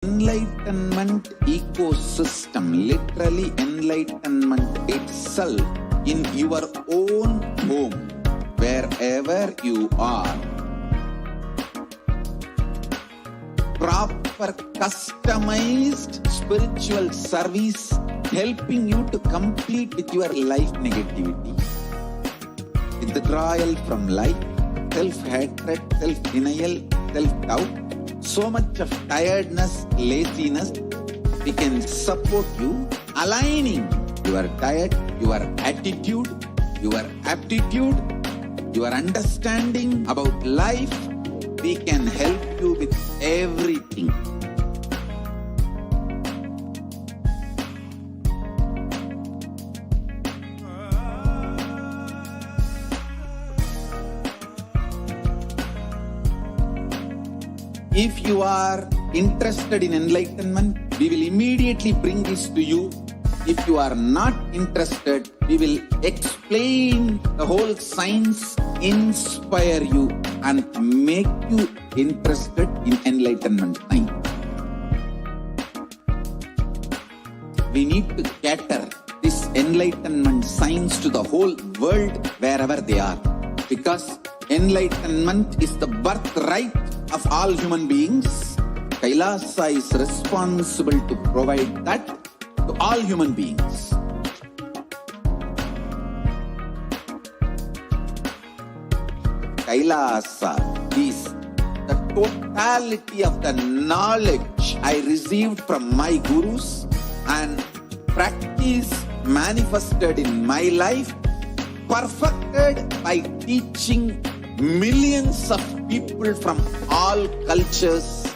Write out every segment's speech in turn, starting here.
enlightenment ecosystem, literally enlightenment itself, in your own home, wherever you are. Proper customized spiritual service helping you to complete with your life negativity. Withdrawal from life, self-hatred, self-denial, self-doubt, so much of tiredness, laziness. We can support you, aligning your diet, your attitude, your aptitude, your understanding about life. We can help you with everything. If you are interested in enlightenment, we will immediately bring this to you. If you are not interested, we will explain the whole science, inspire you and make you interested in enlightenment science. We need to cater this enlightenment science to the whole world wherever they are, because enlightenment is the birthright of all human beings. Kailasa is responsible to provide that to all human beings. Kailasa is the totality of the knowledge I received from my gurus and practice manifested in my life, perfected by teaching millions of people from all cultures,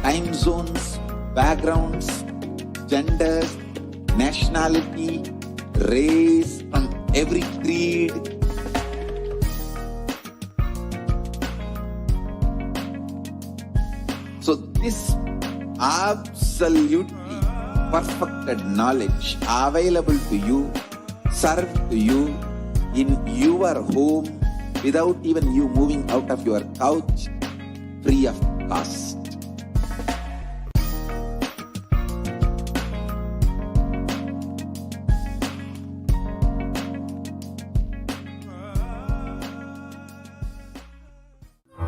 time zones, backgrounds, genders, nationality, race, from every creed. So this absolutely perfected knowledge available to you, served to you in your home, without even you moving out of your couch, free of cost.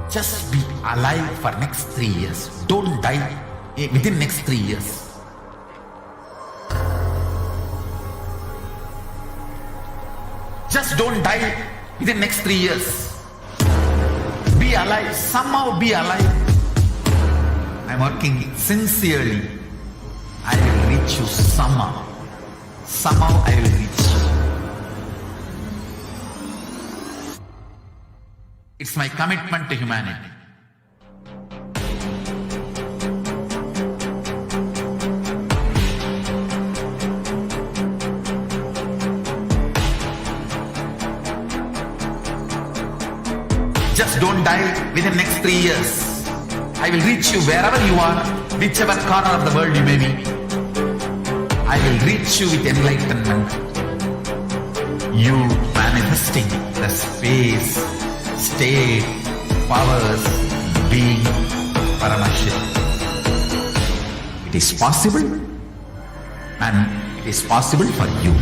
Just be alive for next 3 years. Don't die within next 3 years. Just don't die within next 3 years. Be alive. Somehow be alive. I'm working sincerely. I will reach you somehow. Somehow I will reach you. It's my commitment to humanity. Just don't die within next 3 years. I will reach you wherever you are, whichever corner of the world you may be. I will reach you with enlightenment. You manifesting the space, state, powers, being Paramashivoham. It is possible, and it is possible for you.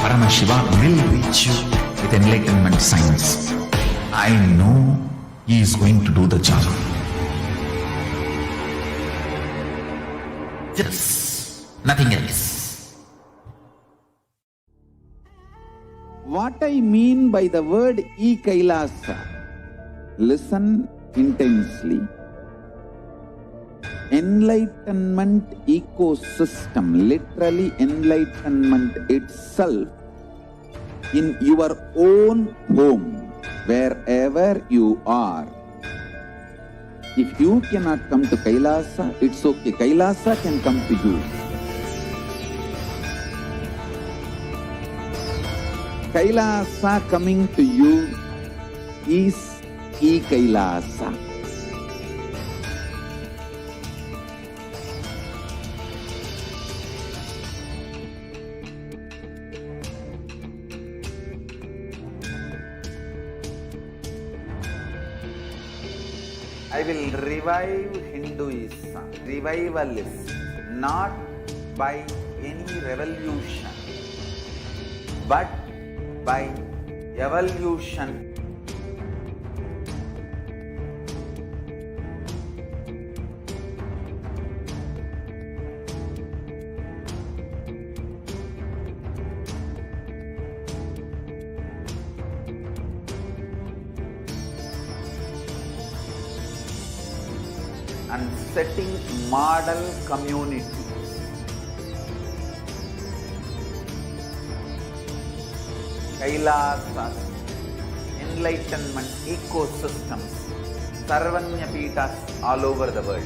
Paramashivoham will reach you with enlightenment science. I know he is going to do the job. Just nothing else. What I mean by the word e-Kailasa, listen intensely. Enlightenment ecosystem, literally enlightenment itself, in your own home, wherever you are. If you cannot come to Kailasa, it's okay. Kailasa can come to you. Kailasa coming to you is e-Kailasa. I will revive Hinduism. Revival is not by any revolution, but by evolution. And setting model community. Kailasas, enlightenment ecosystems, Sarvanya Pitas all over the world.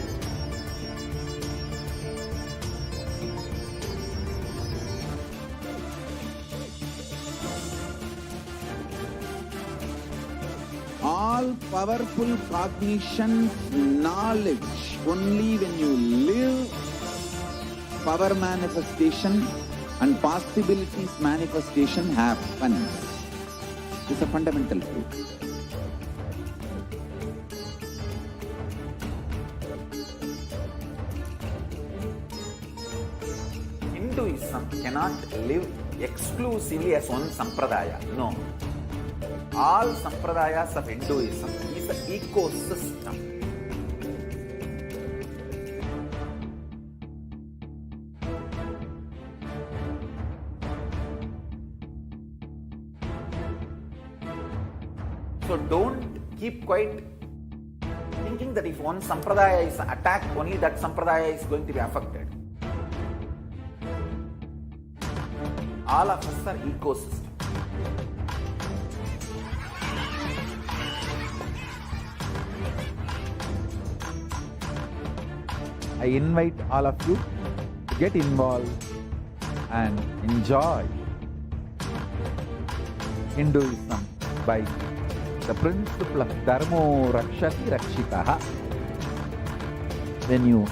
All powerful cognition, knowledge, only when you live, power manifestation and possibilities manifestation happens. It's a fundamental truth. Hinduism cannot live exclusively as one sampradaya. No. All sampradayas of Hinduism is an ecosystem. So don't keep quiet thinking that if one sampradaya is attacked, only that sampradaya is going to be affected. All of us are ecosystems. I invite all of you to get involved and enjoy Hinduism by the principle of Dharmo Rakshati Rakshitaha. When you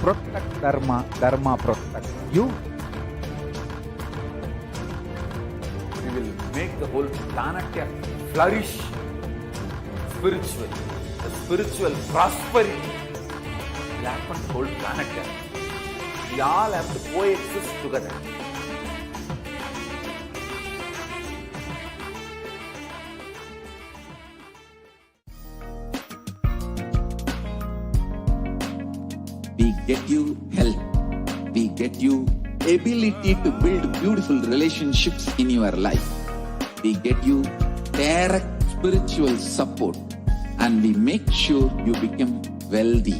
protect Dharma, Dharma protects you. We will make the whole planet flourish spiritually, the spiritual prosperity. Happen the whole planet here. We all have to coexist together. We get you health. We get you ability to build beautiful relationships in your life. We get you direct spiritual support, and we make sure you become wealthy.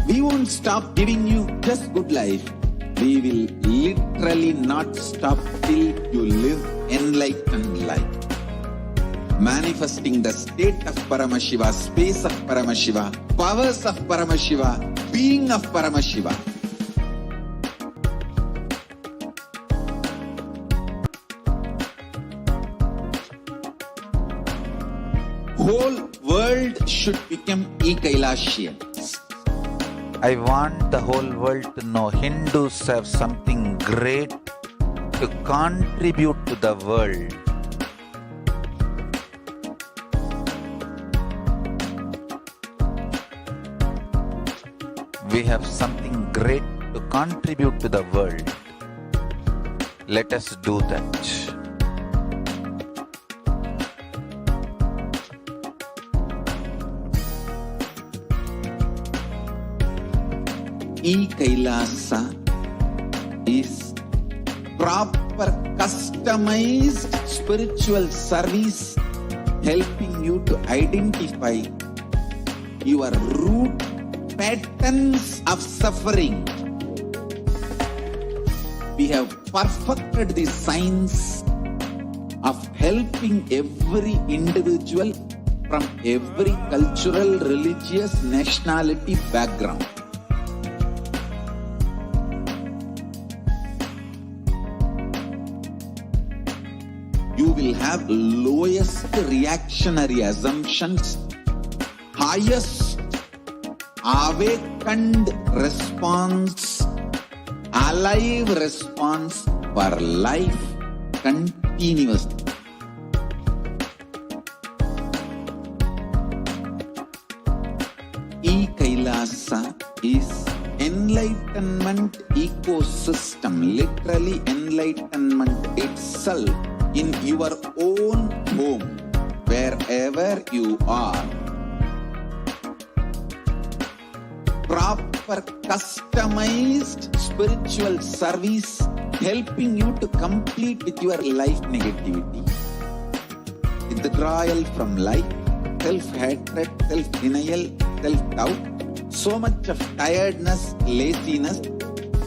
We won't stop giving you just good life. We will literally not stop till you live enlightened life. Manifesting the state of Paramashiva, space of Paramashiva, powers of Paramashiva, being of Paramashiva. Whole world should become e-Kailashians. I want the whole world to know Hindus have something great to contribute to the world. We have something great to contribute to the world. Let us do that. E-Kailasa is proper customized spiritual service helping you to identify your root patterns of suffering. We have perfected the science of helping every individual from every cultural, religious, nationality background. You will have lowest reactionary assumptions, highest awakened response, alive response for life continuously. E-Kailasa is enlightenment ecosystem, literally enlightenment itself in your own home, wherever you are. Proper customized spiritual service helping you to complete with your life negativity. Withdrawal from life, self-hatred, self-denial, self-doubt, so much of tiredness, laziness.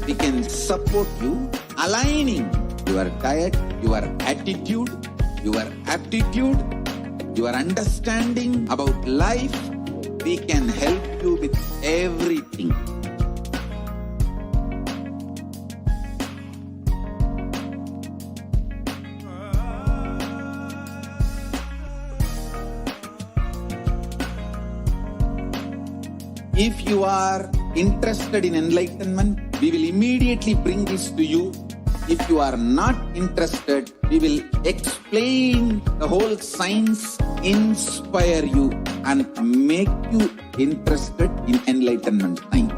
We can support you aligning your diet, your attitude, your aptitude, your understanding about life. We can help you with everything. If you are interested in enlightenment, we will immediately bring this to you. If you are not interested, we will explain the whole science, inspire you and make you interested in enlightenment time.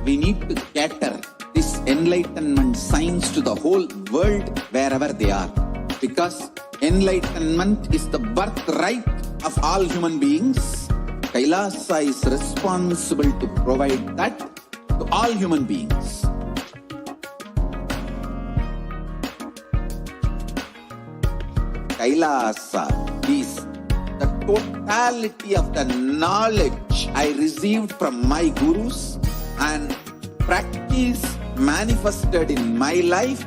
We need to cater this enlightenment science to the whole world wherever they are, because enlightenment is the birthright of all human beings. Kailasa is responsible to provide that to all human beings. Kailasa is the totality of the knowledge I received from my gurus and practice manifested in my life,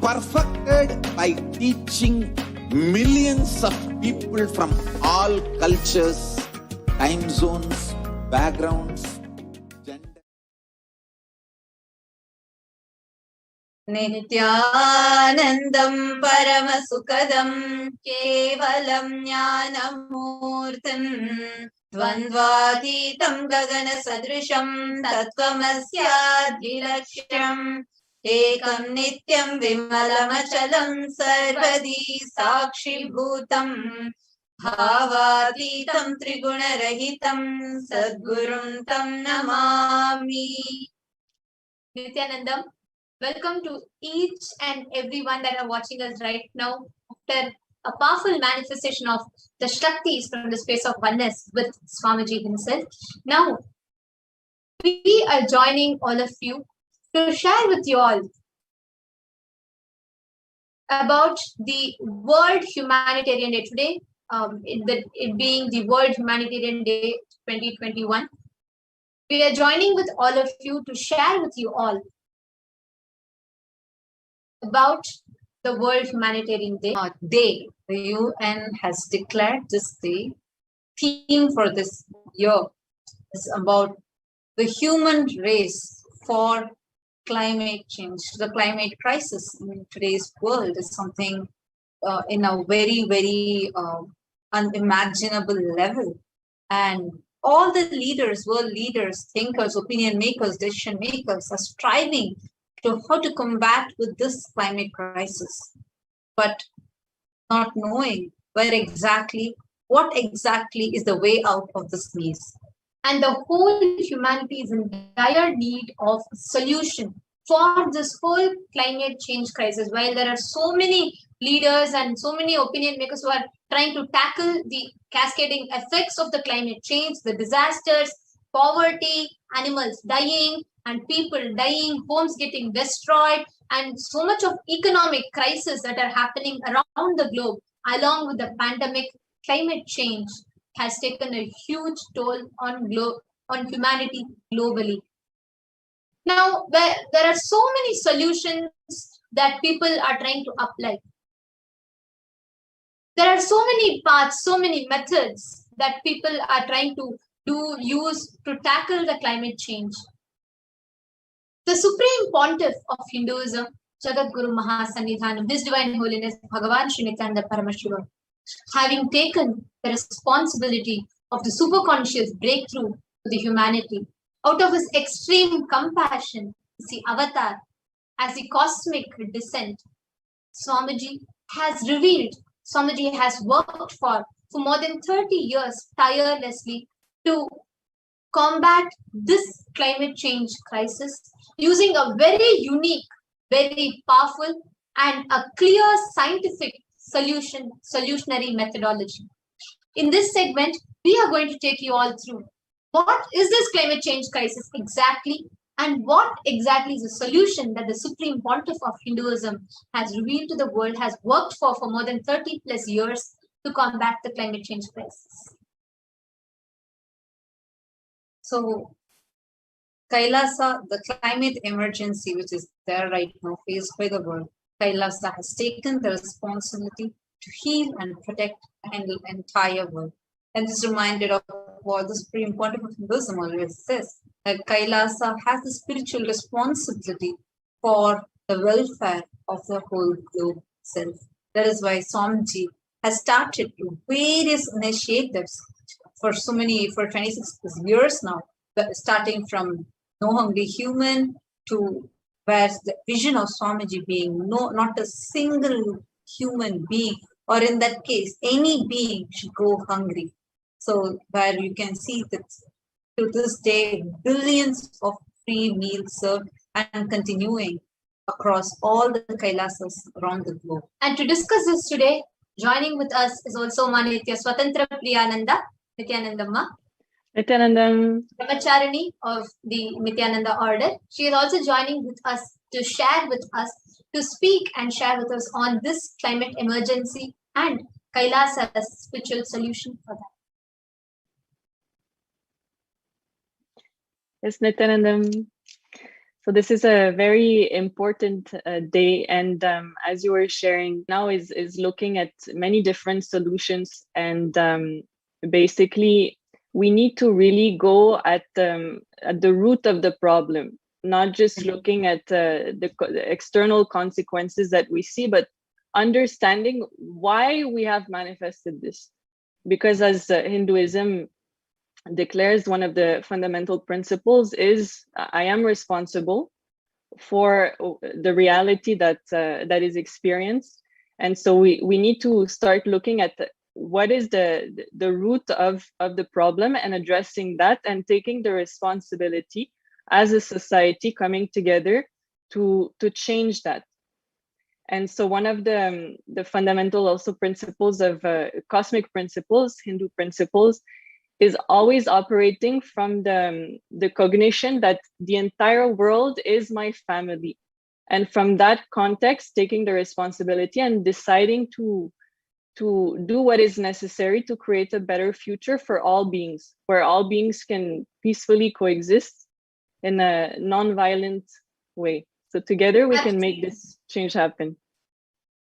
perfected by teaching millions of people from all cultures, time zones, backgrounds, gender. Nithyanandam Paramasukadam Kevalam Jnanamurtam Dvandvatitam Gagana Sadrisham Tattvamasya Ekam Nityam Vimalamachalam Sarvadi Sakshi Bhutam Bhavatitam Triguna Rahitam Sadgurum Tam Namami. Nithyanandam, welcome to each and everyone that are watching us right now after a powerful manifestation of the Shaktis from the space of oneness with Swamiji himself. Now, we are joining all of you to share with you all about the World Humanitarian Day today, it being the World Humanitarian Day 2021. We are joining with all of you to share with you all about the World Humanitarian Day. The UN has declared this day. Theme for this year is about the human race for climate change. The climate crisis in today's world is something in a very, very unimaginable level. And all the leaders, world leaders, thinkers, opinion makers, decision makers are striving to how to combat with this climate crisis, but not knowing what exactly is the way out of this maze. And the whole humanity is in dire need of a solution for this whole climate change crisis. While there are so many leaders and so many opinion makers who are trying to tackle the cascading effects of the climate change, the disasters, poverty, animals dying, and people dying, homes getting destroyed, and so much of economic crisis that are happening around the globe, along with the pandemic, climate change has taken a huge toll on humanity globally. Now, there are so many solutions that people are trying to apply. There are so many paths, so many methods that people are trying to use to tackle the climate change. The Supreme Pontiff of Hinduism, Jagadguru Mahasannidhanam, His Divine Holiness Bhagavan Sri Nithyananda Paramashivam, having taken the responsibility of the superconscious breakthrough to the humanity, out of his extreme compassion, the avatar as the cosmic descent, Swamiji has revealed, Swamiji has worked for more than 30 years tirelessly to combat this climate change crisis using a very unique, very powerful, and a clear scientific solutionary methodology. In this segment, we are going to take you all through what is this climate change crisis exactly, and what exactly is the solution that the Supreme Pontiff of Hinduism has revealed to the world, has worked for more than 30 plus years to combat the climate change crisis. So, Kailasa, the climate emergency which is there right now faced by the world, Kailasa has taken the responsibility to heal and protect the entire world. And this reminded of what the Supreme Pontiff of Hinduism always says, that Kailasa has the spiritual responsibility for the welfare of the whole globe itself. That is why Swamiji has started various initiatives for 26 years now, starting from No Hungry Human to where the vision of Swamiji being not a single human being, or in that case, any being should go hungry. So where you can see that to this day, billions of free meals served and continuing across all the Kailasas around the globe. And to discuss this today, joining with us is also Manitya Swatantra Priyananda, Nithyanandamma, Nithyanandam, Brahmacharini of the Nithyananda order. She is also joining with us to share with us, to speak and share with us on this climate emergency and Kailasa's spiritual solution for that. yes, Nithyanandam. So this is a very important day, and as you were sharing now is looking at many different solutions, and basically we need to really go at the root of the problem, not just looking at the external consequences that we see, but understanding why we have manifested this. Because as Hinduism declares, one of the fundamental principles is I am responsible for the reality that is experienced. And so we need to start looking at what is the root of the problem and addressing that, and taking the responsibility as a society coming together to change that. And so one of the fundamental also principles of cosmic principles, Hindu principles, is always operating from the cognition that the entire world is my family. And from that context, taking the responsibility and deciding to do what is necessary to create a better future for all beings, where all beings can peacefully coexist in a non-violent way. So together we can make this change happen.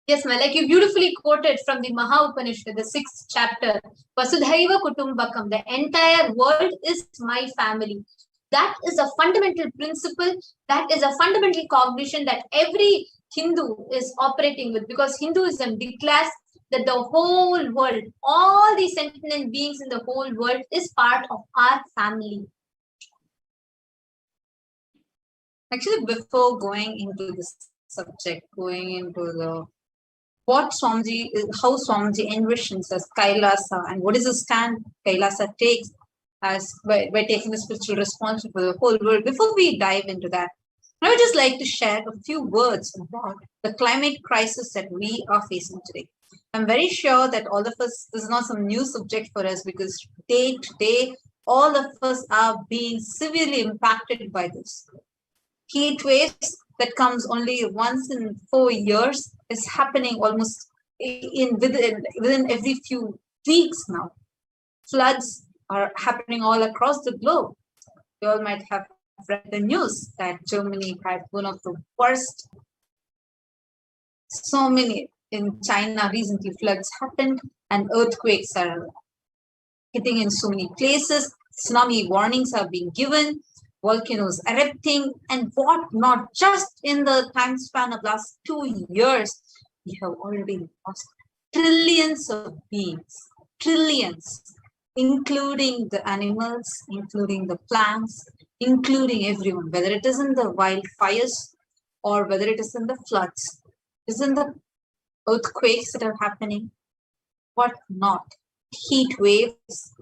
Yes, ma'am. Like you beautifully quoted from the Maha Upanishad, the 6th chapter, Vasudhaiva Kutumbakam, the entire world is my family. That is a fundamental principle, that is a fundamental cognition that every Hindu is operating with, because Hinduism declares that the whole world, all the sentient beings in the whole world is part of our family. Actually, before going into this subject, going into what Swamiji, how Swamiji envisions as Kailasa, and what is the stand Kailasa takes as by taking the spiritual responsibility for the whole world. Before we dive into that, I would just like to share a few words about the climate crisis that we are facing today. I'm very sure that all of us, this is not some new subject for us, because day to day, all of us are being severely impacted by this. Heat waves that comes only once in 4 years is happening almost within every few weeks now. Floods are happening all across the globe. You all might have read the news that Germany had one of the worst. So many in China recently floods happened, and earthquakes are hitting in so many places. Tsunami warnings are being given. Volcanoes erupting, and what not. Just in the time span of last 2 years, we have already lost trillions of beings, trillions, including the animals, including the plants, including everyone, whether it is in the wildfires or whether it is in the floods, is in the earthquakes that are happening, what not, heat waves,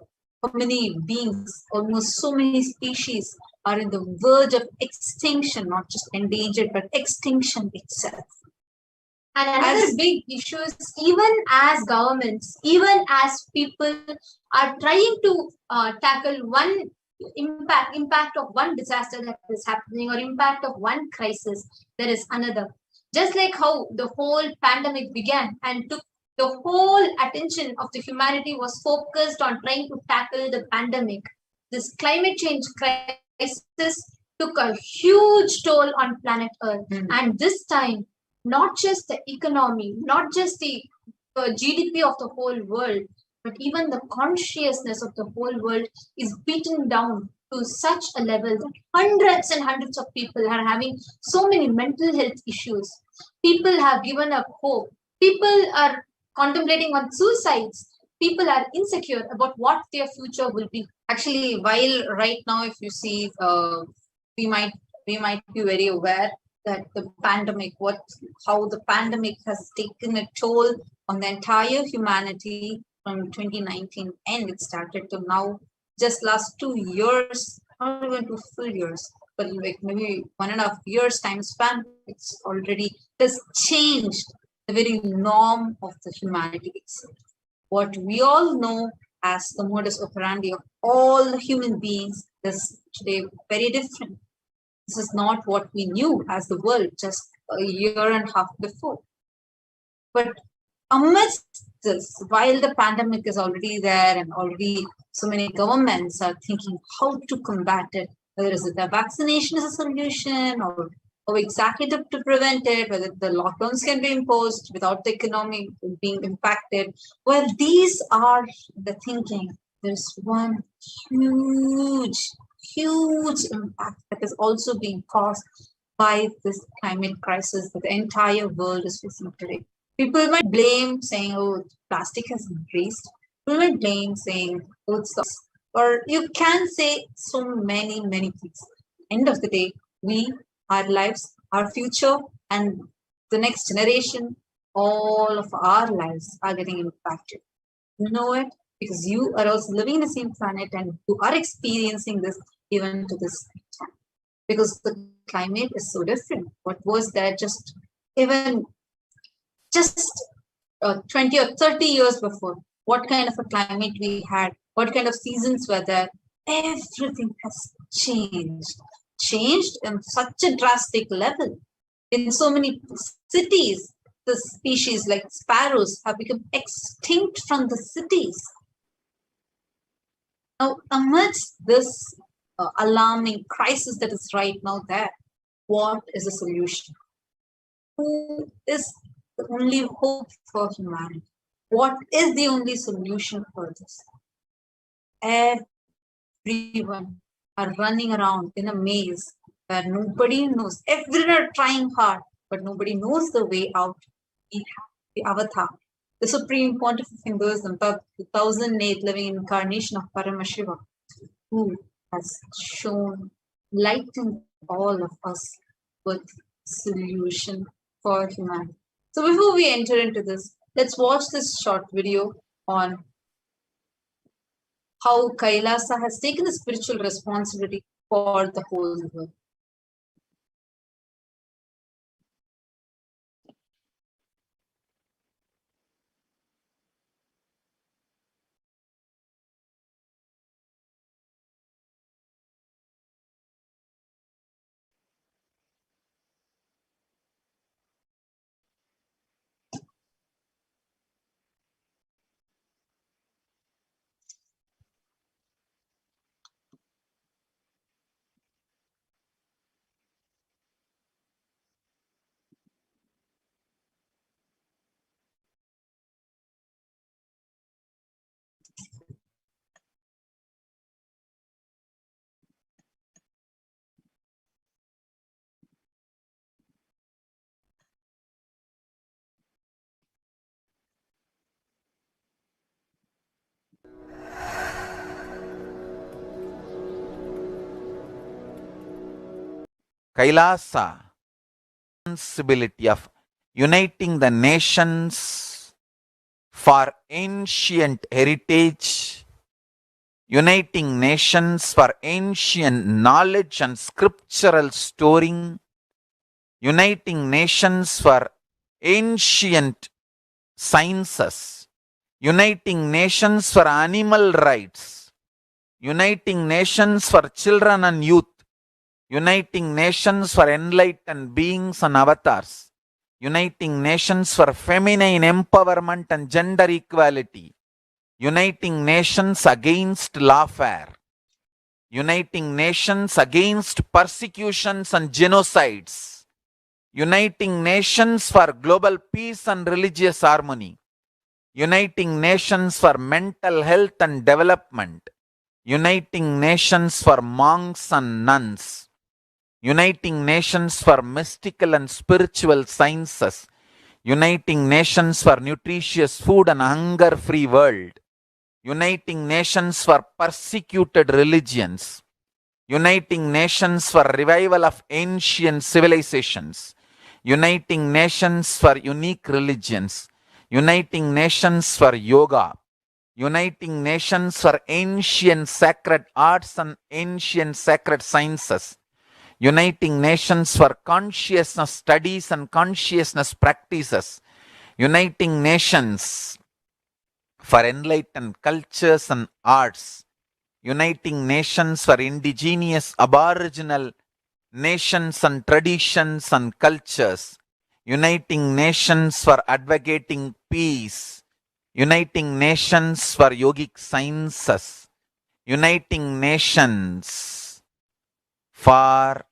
how many beings, almost so many species are in the verge of extinction, not just endangered, but extinction itself. And another big issue is, even as governments, even as people are trying to tackle one impact of one disaster that is happening, or impact of one crisis, there is another. Just like how the whole pandemic began and took the whole attention of the humanity was focused on trying to tackle the pandemic, this climate change crisis took a huge toll on planet Earth. And this time, not just the economy, not just the GDP of the whole world, but even the consciousness of the whole world is beaten down to such a level that hundreds and hundreds of people are having so many mental health issues. People have given up hope. People are contemplating on suicides. People are insecure about what their future will be. Actually, while right now, if you see, we might be very aware that the pandemic, how the pandemic has taken a toll on the entire humanity from 2019 end. It started to now, just last 2 years, not even 2 full years, but like maybe 1.5 years time span, it's already has changed the very norm of the humanity itself. What we all know as the modus operandi of all human beings is today very different. This is not what we knew as the world just a year and a half before. But amidst this, while the pandemic is already there and already so many governments are thinking how to combat it, whether is it the vaccination is a solution, or how exactly to prevent it, whether the lockdowns can be imposed without the economy being impacted. Well, these are the thinking. There's one huge impact that is also being caused by this climate crisis that the entire world is facing today. People might blame saying, oh, plastic has increased. People might blame saying, oh, it's the, or you can say so many things. End of the day, our lives, our future, and the next generation, all of our lives are getting impacted. You know it because you are also living in the same planet and you are experiencing this even to this time. Because the climate is so different. What was there just 20 or 30 years before? What kind of a climate we had? What kind of seasons were there? Everything has changed in such a drastic level. In so many cities, the species like sparrows have become extinct from the cities. Now, amidst this alarming crisis that is right now there, what is the solution? Who is the only hope for humanity? What is the only solution for this? Everyone are running around in a maze where nobody knows. Everyone are trying hard, but nobody knows the way out. We have the avatar, the supreme pontiff of Hinduism, the 1008 living incarnation of Paramashivoham, who has lightened all of us with solution for humanity. So before we enter into this, let's watch this short video on how Kailasa has taken the spiritual responsibility for the whole world. Kailasa, responsibility of uniting the nations for ancient heritage, uniting nations for ancient knowledge and scriptural storing, uniting nations for ancient sciences, uniting nations for animal rights, uniting nations for children and youth, uniting nations for enlightened beings and avatars, uniting nations for feminine empowerment and gender equality, uniting nations against lawfare, uniting nations against persecutions and genocides, uniting nations for global peace and religious harmony, uniting nations for mental health and development, uniting nations for monks and nuns, uniting nations for mystical and spiritual sciences, uniting nations for nutritious food and hunger-free world, uniting nations for persecuted religions, uniting nations for revival of ancient civilizations, uniting nations for unique religions, uniting nations for yoga, uniting nations for ancient sacred arts and ancient sacred sciences, uniting nations for consciousness studies and consciousness practices, uniting nations for enlightened cultures and arts, uniting nations for indigenous aboriginal nations and traditions and cultures, uniting nations for advocating peace, uniting nations for yogic sciences, uniting nations for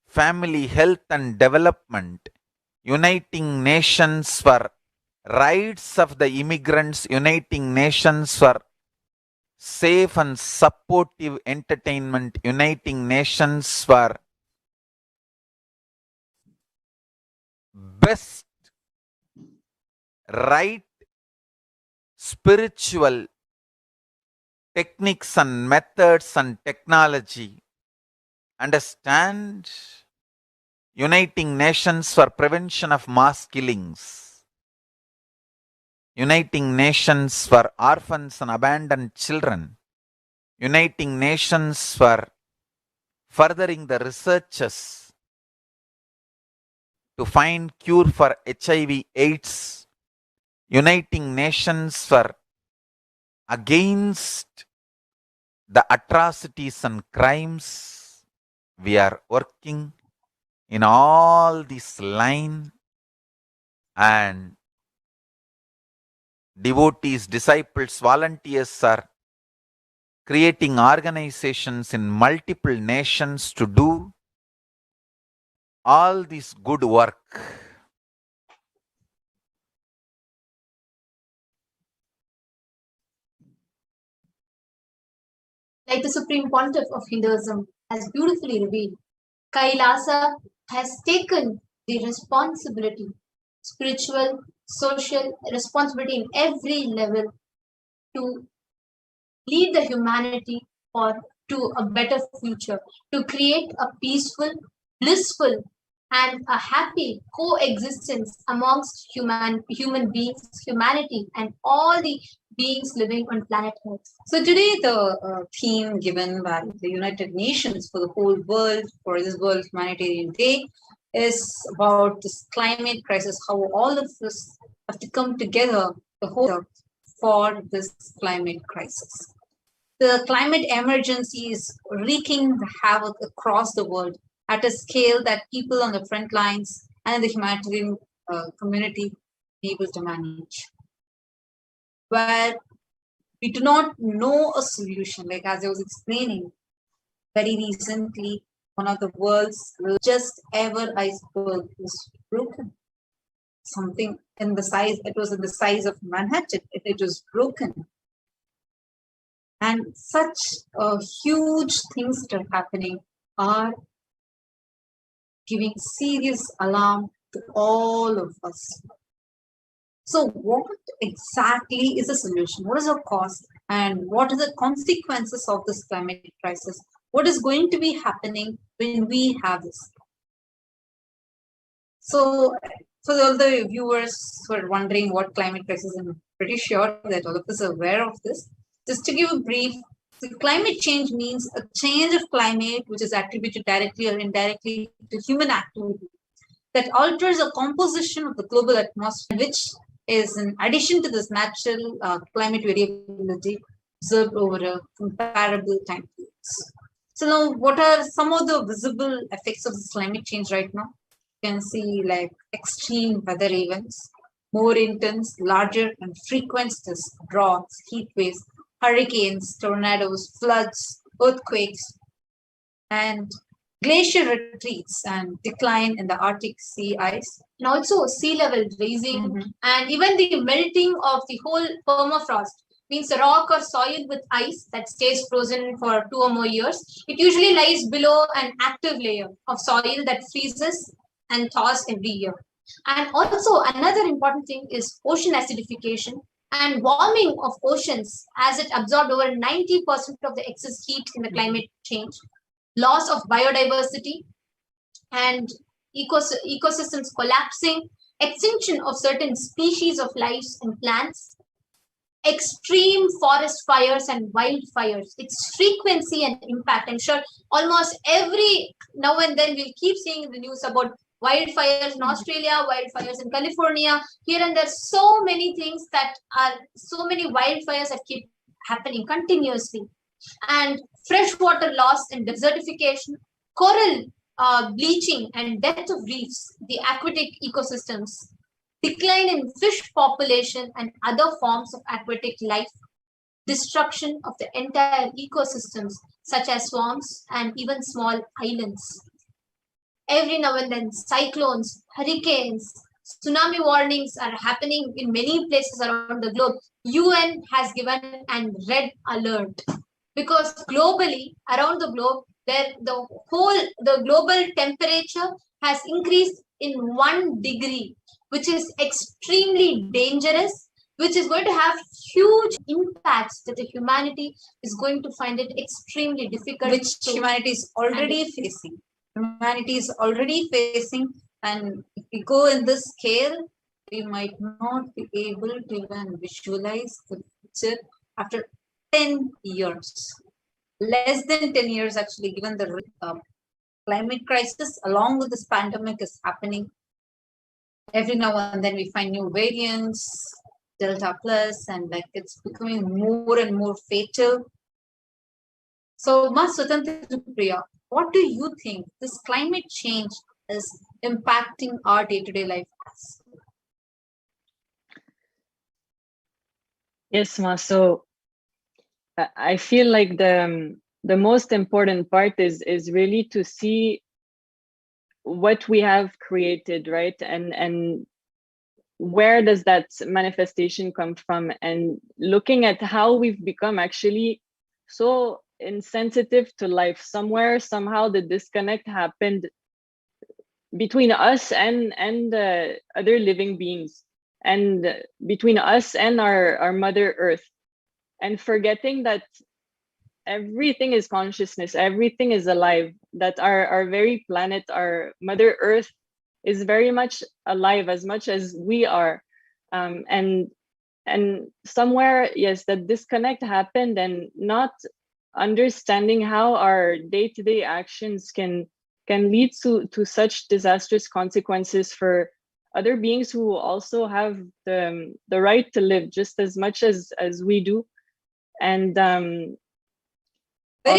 family health and development, uniting nations for rights of the immigrants, uniting nations for safe and supportive entertainment, uniting nations for best right spiritual techniques and methods and technology. Understand? Uniting nations for prevention of mass killings, uniting nations for orphans and abandoned children, uniting nations for furthering the researches to find cure for HIV/AIDS, uniting nations for against the atrocities and crimes. We are working in all this line, and devotees, disciples, volunteers are creating organizations in multiple nations to do all this good work. Like the Supreme Pontiff of Hinduism has beautifully revealed, Kailasa has taken the responsibility, spiritual, social responsibility in every level to lead the humanity or to a better future, to create a peaceful, blissful, and a happy coexistence amongst human beings, humanity, and all the beings living on planet Earth. So today the theme given by the United Nations for the whole world, for this World Humanitarian Day, is about this climate crisis, how all of us have to come together, the whole for this climate crisis. The climate emergency is wreaking havoc across the world at a scale that people on the front lines and the humanitarian community be able to manage. Where we do not know a solution, like as I was explaining very recently, one of the world's largest ever iceberg was broken. Something in the size, it was in the size of Manhattan, it was broken. And such huge things that are happening are giving serious alarm to all of us. So what exactly is the solution? What is the cause? And what are the consequences of this climate crisis? What is going to be happening when we have this? So, for all the viewers who are wondering what climate crisis, I'm pretty sure that all of us are aware of this. Just to give a brief, the climate change means a change of climate which is attributed directly or indirectly to human activity that alters the composition of the global atmosphere, which is in addition to this natural climate variability observed over a comparable time periods. So now, what are some of the visible effects of this climate change right now? You can see like extreme weather events, more intense, larger, and frequent droughts, heat waves, hurricanes, tornadoes, floods, earthquakes, and glacier retreats and decline in the Arctic sea ice. And also sea level rising and even the melting of the whole permafrost, means a rock or soil with ice that stays frozen for 2 or more years. It usually lies below an active layer of soil that freezes and thaws every year. And also another important thing is ocean acidification and warming of oceans as it absorbed over 90% of the excess heat in the climate change, loss of biodiversity and ecosystems collapsing, extinction of certain species of life and plants, extreme forest fires and wildfires, its frequency and impact. I'm sure almost every now and then we'll keep seeing in the news about wildfires in Australia, wildfires in California, here and there. So many things that are, so many wildfires that keep happening continuously. And freshwater loss and desertification, coral bleaching and death of reefs, the aquatic ecosystems, decline in fish population and other forms of aquatic life, destruction of the entire ecosystems such as swamps and even small islands. Every now and then, cyclones, hurricanes, tsunami warnings are happening in many places around the globe. UN has given a red alert because globally, around the globe, the global temperature has increased in 1 degree, which is extremely dangerous, which is going to have huge impacts that the humanity is going to find it extremely difficult. Which humanity is already facing. Humanity is already facing, and if we go in this scale, we might not be able to even visualize the future after 10 years. Less than 10 years, actually, given the climate crisis along with this pandemic is happening. Every now and then we find new variants, Delta Plus, and like it's becoming more and more fatal. So, Ma Swatantra Priya, what do you think this climate change is impacting our day-to-day life as? Yes, Ma. So I feel like the most important part is really to see what we have created, right? And where does that manifestation come from? And looking at how we've become actually so insensitive to life. Somewhere, somehow the disconnect happened between us and other living beings, and between us and our Mother Earth, and forgetting that everything is consciousness, everything is alive, that our very planet, our Mother Earth, is very much alive as much as we are. And somewhere, yes, that disconnect happened, and not understanding how our day-to-day actions can lead to such disastrous consequences for other beings who also have the right to live just as much as we do. And very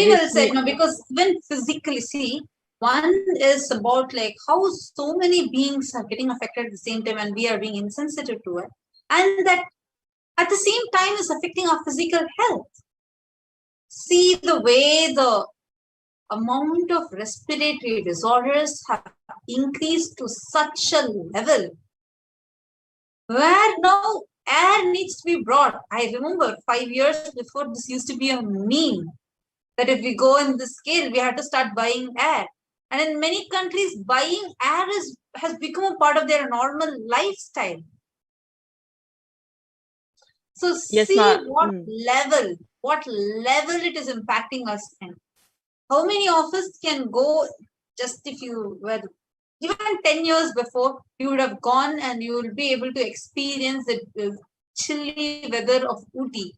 well said, no, because when physically see, one is about like how so many beings are getting affected at the same time and we are being insensitive to it, and that at the same time is affecting our physical health. See the way the amount of respiratory disorders have increased to such a level where now air needs to be brought. I remember 5 years before this used to be a meme that if we go in this scale, we have to start buying air. And in many countries, buying air has become a part of their normal lifestyle. So yes, see what level it is impacting us. And how many of us can go, just if you were even 10 years before, you would have gone and you will be able to experience the chilly weather of Ooty.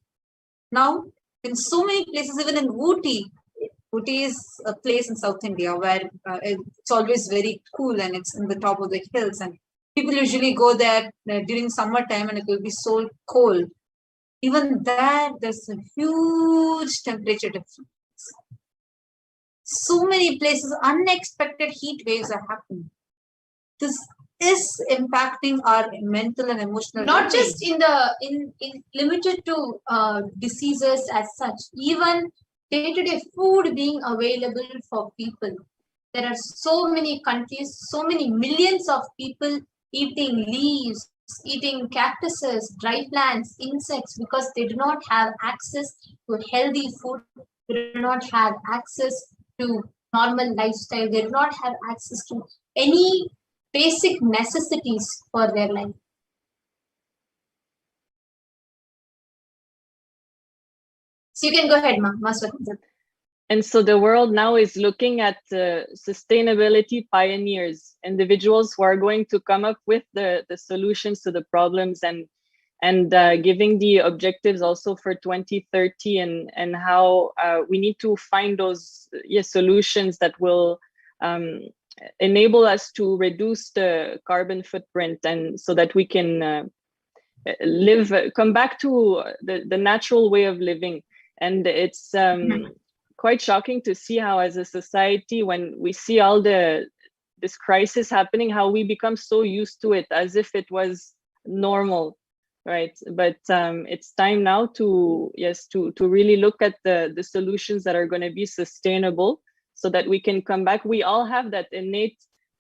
Now, in so many places, even in Ooty, Ooty is a place in South India where it's always very cool and it's in the top of the hills. And people usually go there during summertime and it will be so cold. Even there, there's a huge temperature difference. So many places, unexpected heat waves are happening. This is impacting our mental and emotional. Not just in limited to diseases as such, even day-to-day food being available for people. There are so many countries, so many millions of people eating leaves, eating cactuses, dry plants, insects, because they do not have access to healthy food, they do not have access to normal lifestyle, they do not have access to any basic necessities for their life. So you can go ahead, Maswati. And so the world now is looking at sustainability pioneers, individuals who are going to come up with the solutions to the problems and giving the objectives also for 2030 and how we need to find those solutions that will enable us to reduce the carbon footprint, and so that we can come back to the natural way of living. And it's quite shocking to see how, as a society, when we see all this crisis happening, how we become so used to it as if it was normal, right? But it's time now to really look at the solutions that are going to be sustainable, so that we can come back. We all have that innate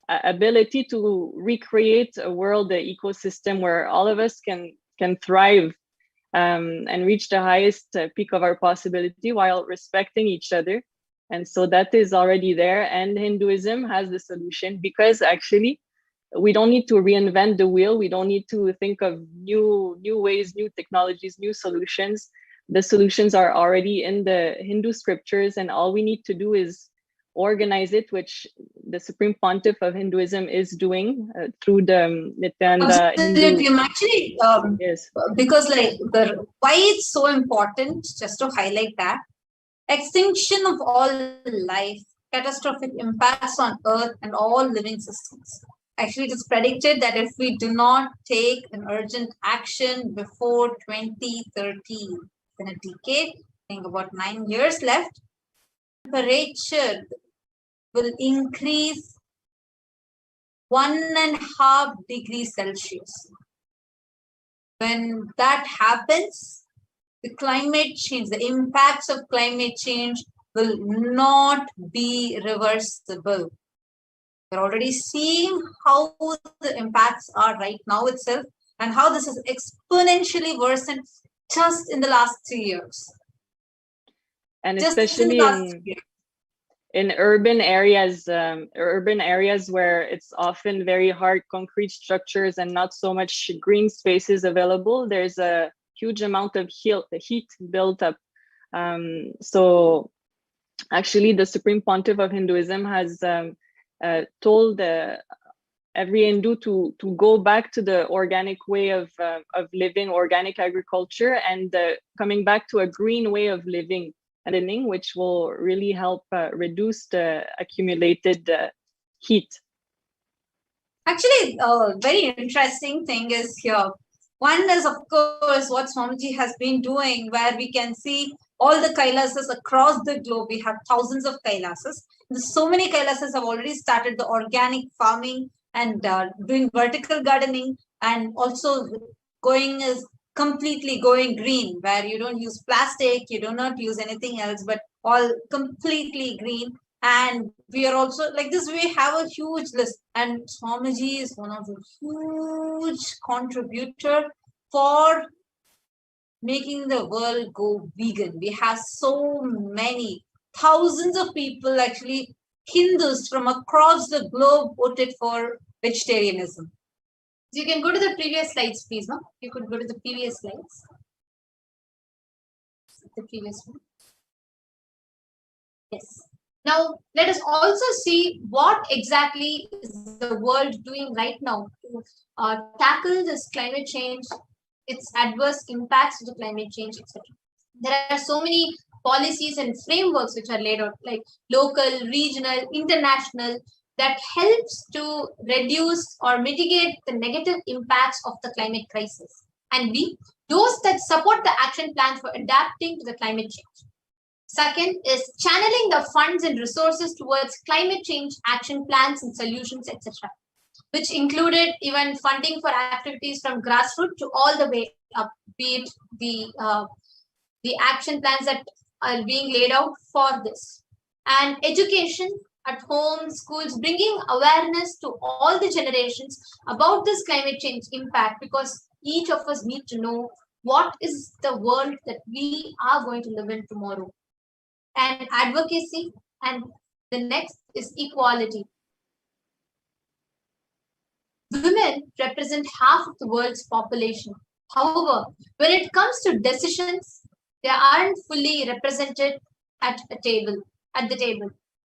ability to recreate a world, the ecosystem where all of us can thrive and reach the highest peak of our possibility while respecting each other. And so that is already there. And Hinduism has the solution, because actually we don't need to reinvent the wheel. We don't need to think of new ways, new technologies, new solutions. The solutions are already in the Hindu scriptures, and all we need to do is organize it, which the Supreme Pontiff of Hinduism is doing through the Nithyananda Absolutely. I'm actually, yes. Because why it's so important, just to highlight that, extinction of all life, catastrophic impacts on Earth and all living systems. Actually, it is predicted that if we do not take an urgent action before 2030, in a decade, I think about 9 years left, temperature will increase 1.5 degrees Celsius. When that happens, the climate change, the impacts of climate change will not be reversible. We're already seeing how the impacts are right now itself, and how this is exponentially worsened just in the last 3 years. And especially in urban areas where it's often very hard concrete structures and not so much green spaces available, there's a huge amount of heat built up. So actually the Supreme Pontiff of Hinduism has told every Hindu to go back to the organic way of living, organic agriculture, and coming back to a green way of living, which will really help reduce the accumulated heat. Actually, a very interesting thing is here. One is, of course, what Swamiji has been doing, where we can see all the Kailasas across the globe. We have thousands of Kailasas. So many Kailasas have already started the organic farming and doing vertical gardening, and also completely going green, where you don't use plastic, you do not use anything else, but all completely green. And we are also like this, we have a huge list, and Swamiji is one of the huge contributor for making the world go vegan. We have so many thousands of people, actually Hindus from across the globe, voted for vegetarianism. You can go to the previous slides, please. No, you could go to the previous slides. The previous one. Yes. Now, let us also see what exactly is the world doing right now to tackle this climate change, its adverse impacts to the climate change, etc. There are so many policies and frameworks which are laid out, like local, regional, international, that helps to reduce or mitigate the negative impacts of the climate crisis. And B, those that support the action plan for adapting to the climate change. Second is channeling the funds and resources towards climate change action plans and solutions, etc., which included even funding for activities from grassroots to all the way up, be it the action plans that are being laid out for this. And education at home, schools, bringing awareness to all the generations about this climate change impact, because each of us need to know what is the world that we are going to live in tomorrow. And advocacy, and the next is equality. Women represent half of the world's population. However, when it comes to decisions, they aren't fully represented at the table.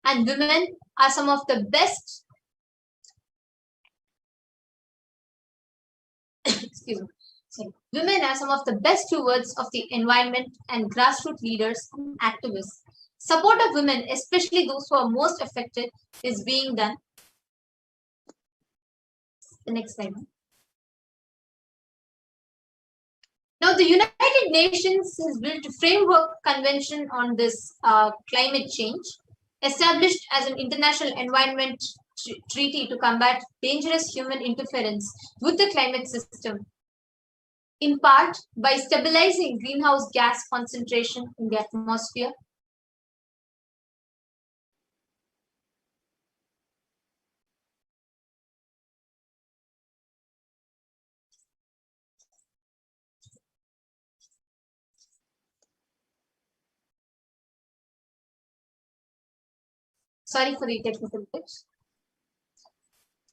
And women are some of the best excuse me. Sorry. Women are some of the best stewards of the environment and grassroots leaders and activists. Support of women, especially those who are most affected, is being done. The next slide. Now, the United Nations has built a framework convention on this climate change, established as an international environment treaty to combat dangerous human interference with the climate system, in part by stabilizing greenhouse gas concentration in the atmosphere. Sorry for the technical glitch.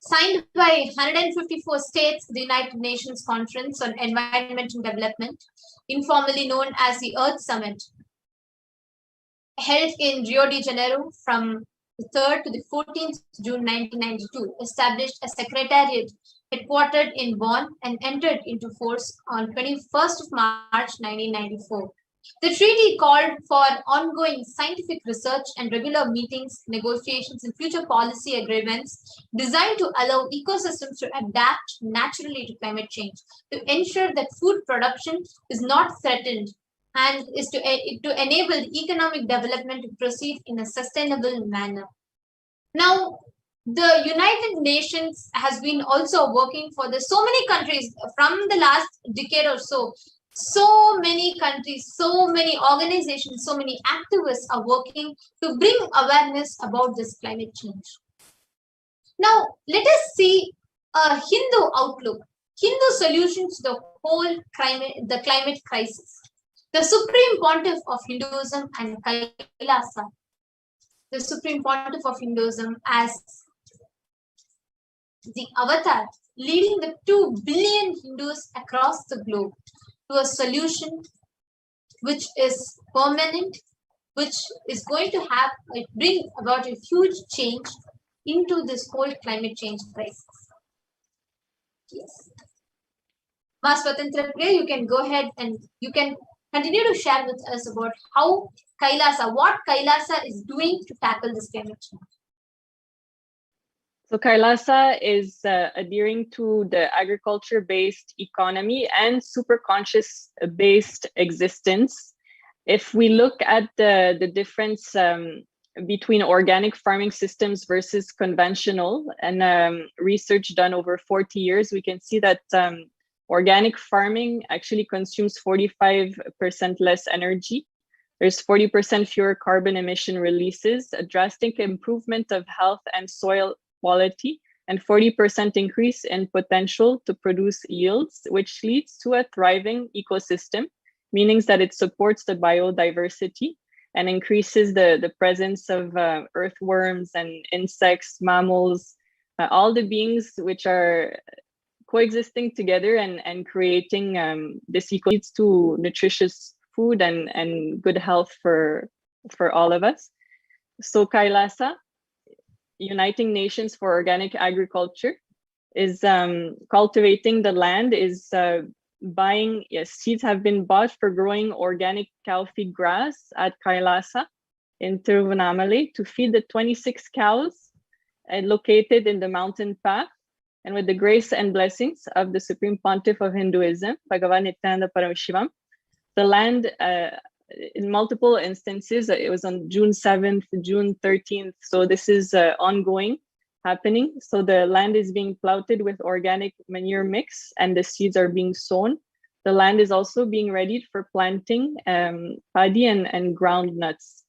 Signed by 154 states, the United Nations Conference on Environment and Development, informally known as the Earth Summit, held in Rio de Janeiro from the 3rd to the 14th June 1992, established a secretariat headquartered in Bonn and entered into force on 21st of March 1994. The treaty called for ongoing scientific research and regular meetings, negotiations, and future policy agreements designed to allow ecosystems to adapt naturally to climate change, to ensure that food production is not threatened, and is to enable economic development to proceed in a sustainable manner. Now, the United Nations has been also working for this. So many countries from the last decade or so many countries, so many organizations, so many activists are working to bring awareness about this climate change. Now, let us see a Hindu outlook, Hindu solutions to the whole climate crisis. The Supreme Pontiff of Hinduism and Kailasa, the Supreme Pontiff of Hinduism as the avatar, leading the 2 billion Hindus across the globe to a solution which is permanent, which is going to bring about a huge change into this whole climate change crisis. Yes. Ma Swatantra Priya, you can go ahead and you can continue to share with us about how what Kailasa is doing to tackle this climate change. So Kailasa is adhering to the agriculture-based economy and superconscious-based existence. If we look at the difference between organic farming systems versus conventional, and research done over 40 years, we can see that organic farming actually consumes 45% less energy. There's 40% fewer carbon emission releases, a drastic improvement of health and soil quality, and 40% increase in potential to produce yields, which leads to a thriving ecosystem, meaning that it supports the biodiversity and increases the presence of earthworms and insects, mammals, all the beings which are coexisting together and creating this ecosystem leads to nutritious food and good health for all of us. So Kailasa, Uniting Nations for Organic Agriculture, is cultivating the land, is buying, yes, seeds have been bought for growing organic cow feed grass at Kailasa in Tiruvannamalai to feed the 26 cows located in the mountain path. And with the grace and blessings of the Supreme Pontiff of Hinduism, Bhagavan Nithyananda Paramashivam, the land, in multiple instances, it was on June 7th, June 13th. So this is ongoing, happening. So the land is being plowed with organic manure mix and the seeds are being sown. The land is also being readied for planting paddy and ground nuts.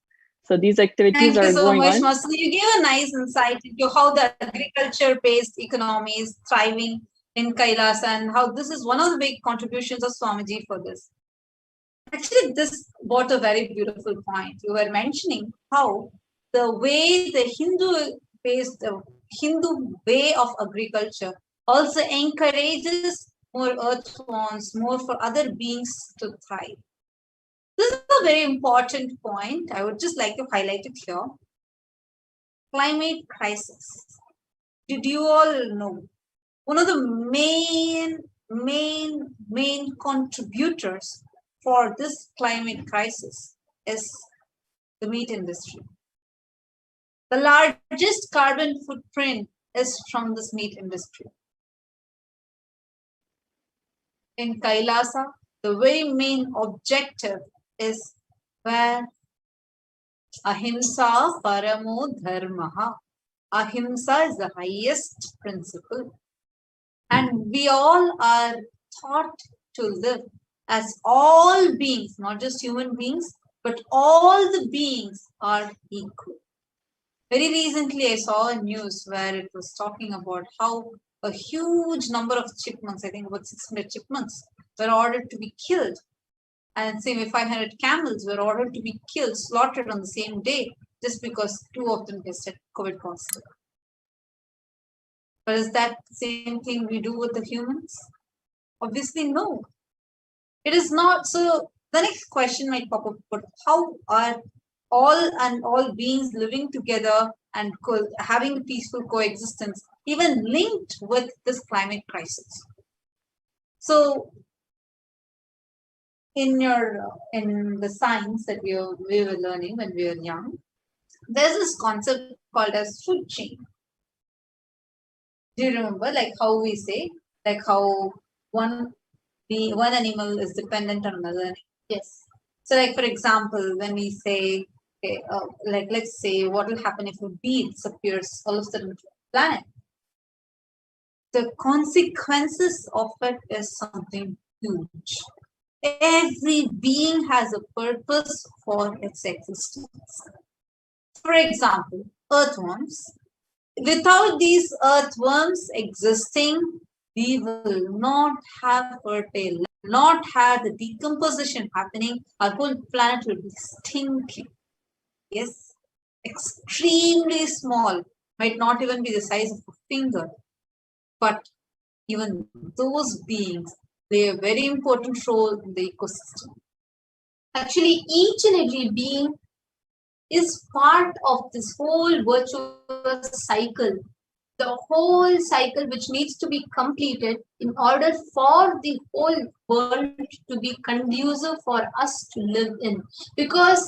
So these activities are going on. Thank you so much, Masu. You gave a nice insight into how the agriculture-based economy is thriving in Kailasa and how this is one of the big contributions of Swamiji for this. Actually, this brought a very beautiful point. You were mentioning how the way the Hindu way of agriculture also encourages more earthworms, more for other beings to thrive. This is a very important point. I would just like to highlight it here. Climate crisis. Did you all know? One of the main contributors for this climate crisis is the meat industry. The largest carbon footprint is from this meat industry. In Kailasa, the very main objective is where ahimsa paramo dharmaha. Ahimsa is the highest principle. And we all are taught to live as all beings, not just human beings, but all the beings are equal. Very recently, I saw a news where it was talking about how a huge number of chipmunks, I think about 600 chipmunks, were ordered to be killed. And same 500 camels were ordered to be killed, slaughtered on the same day, just because 2 of them tested COVID positive. But is that the same thing we do with the humans? Obviously, no. It is not. So the next question might pop up, but how are all beings living together and having a peaceful coexistence even linked with this climate crisis? So in the science that we were learning when we were young, there's this concept called as food chain. Do you remember, like how we say, like how one animal is dependent on another animal? Yes. So like, for example, when we say, okay, like let's say what will happen if a bee disappears all of a sudden from the planet? The consequences of it is something huge. Every being has a purpose for its existence. For example, earthworms. Without these earthworms existing, we will not have fertile, not have the decomposition happening. Our whole planet will be stinking. Yes, extremely small, might not even be the size of a finger. But even those beings play a very important role in the ecosystem. Actually, each and every being is part of this whole virtuous cycle, the whole cycle which needs to be completed in order for the whole world to be conducive for us to live in. Because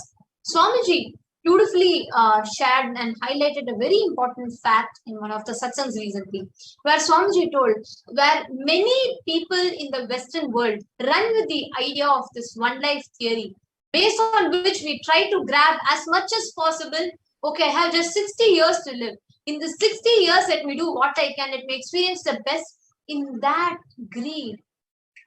Swamiji beautifully shared and highlighted a very important fact in one of the satsangs recently, where Swamiji told, where many people in the Western world run with the idea of this one life theory, based on which we try to grab as much as possible. Okay, I have just 60 years to live. In the 60 years, let me do what I can. Let me experience the best. In that greed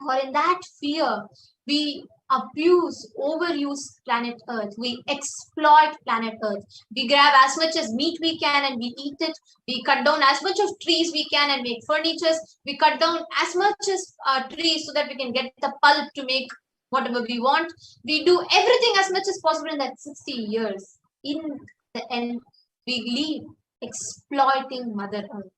or in that fear, we overuse planet Earth. We exploit planet Earth. We grab as much as meat we can and we eat it. We cut down as much of trees we can and make furnitures. We cut down as much as trees so that we can get the pulp to make whatever we want. We do everything as much as possible in that 60 years. In the end, we leave exploiting Mother Earth.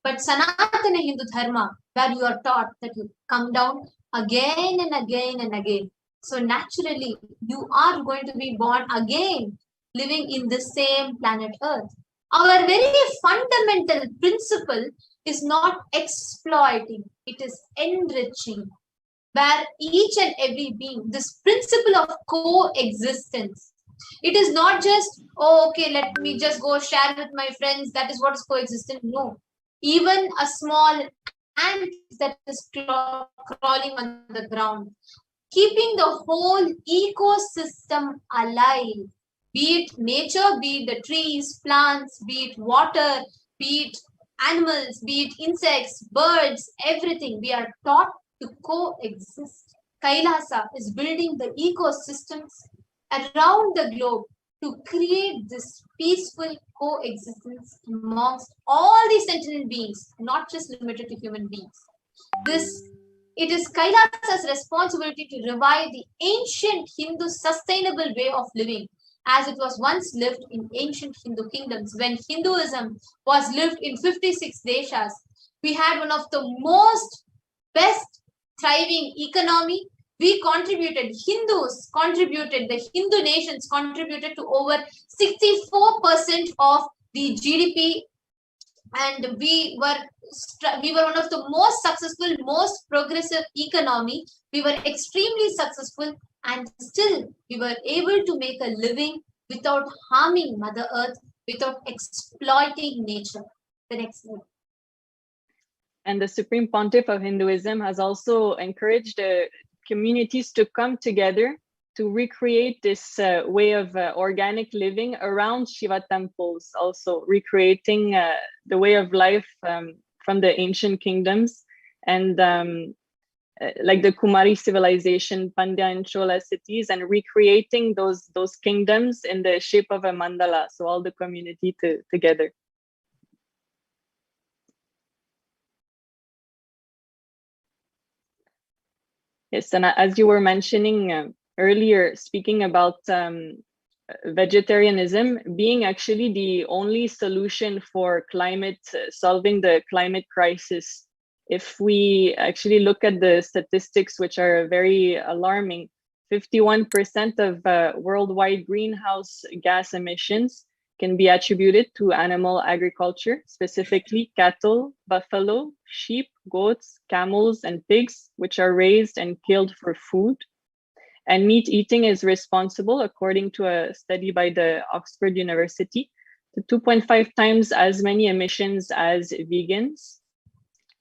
But Sanatana Hindu Dharma, where you are taught that you come down again and again and again. So naturally, you are going to be born again living in the same planet Earth. Our very fundamental principle is not exploiting, it is enriching, where each and every being, this principle of coexistence, it is not just, oh, okay, let me just go share with my friends, that is what is coexistent. No. Even a small ant that is crawling on the ground, keeping the whole ecosystem alive, be it nature, be it the trees, plants, be it water, be it animals, be it insects, birds, everything. We are taught to coexist. Kailasa is building the ecosystems around the globe to create this peaceful coexistence amongst all these sentient beings, not just limited to human beings. It is Kailasa's responsibility to revive the ancient Hindu sustainable way of living as it was once lived in ancient Hindu kingdoms. When Hinduism was lived in 56 deshas, we had one of the most best thriving economy. We contributed, Hindus contributed, the Hindu nations contributed to over 64% of the GDP, and we were one of the most successful, most progressive economy. We were extremely successful, and still we were able to make a living without harming Mother Earth, without exploiting nature. The next slide. And the Supreme Pontiff of Hinduism has also encouraged communities to come together to recreate this way of organic living around Shiva temples, also recreating the way of life from the ancient kingdoms, and like the Kumari civilization, Pandya and Chola cities, and recreating those kingdoms in the shape of a mandala, so all the community together. Yes, and as you were mentioning earlier, speaking about vegetarianism being actually the only solution for solving the climate crisis. If we actually look at the statistics, which are very alarming, 51% of worldwide greenhouse gas emissions can be attributed to animal agriculture, specifically cattle, buffalo, sheep, goats, camels, and pigs, which are raised and killed for food. And meat eating is responsible, according to a study by the Oxford University, to 2.5 times as many emissions as vegans.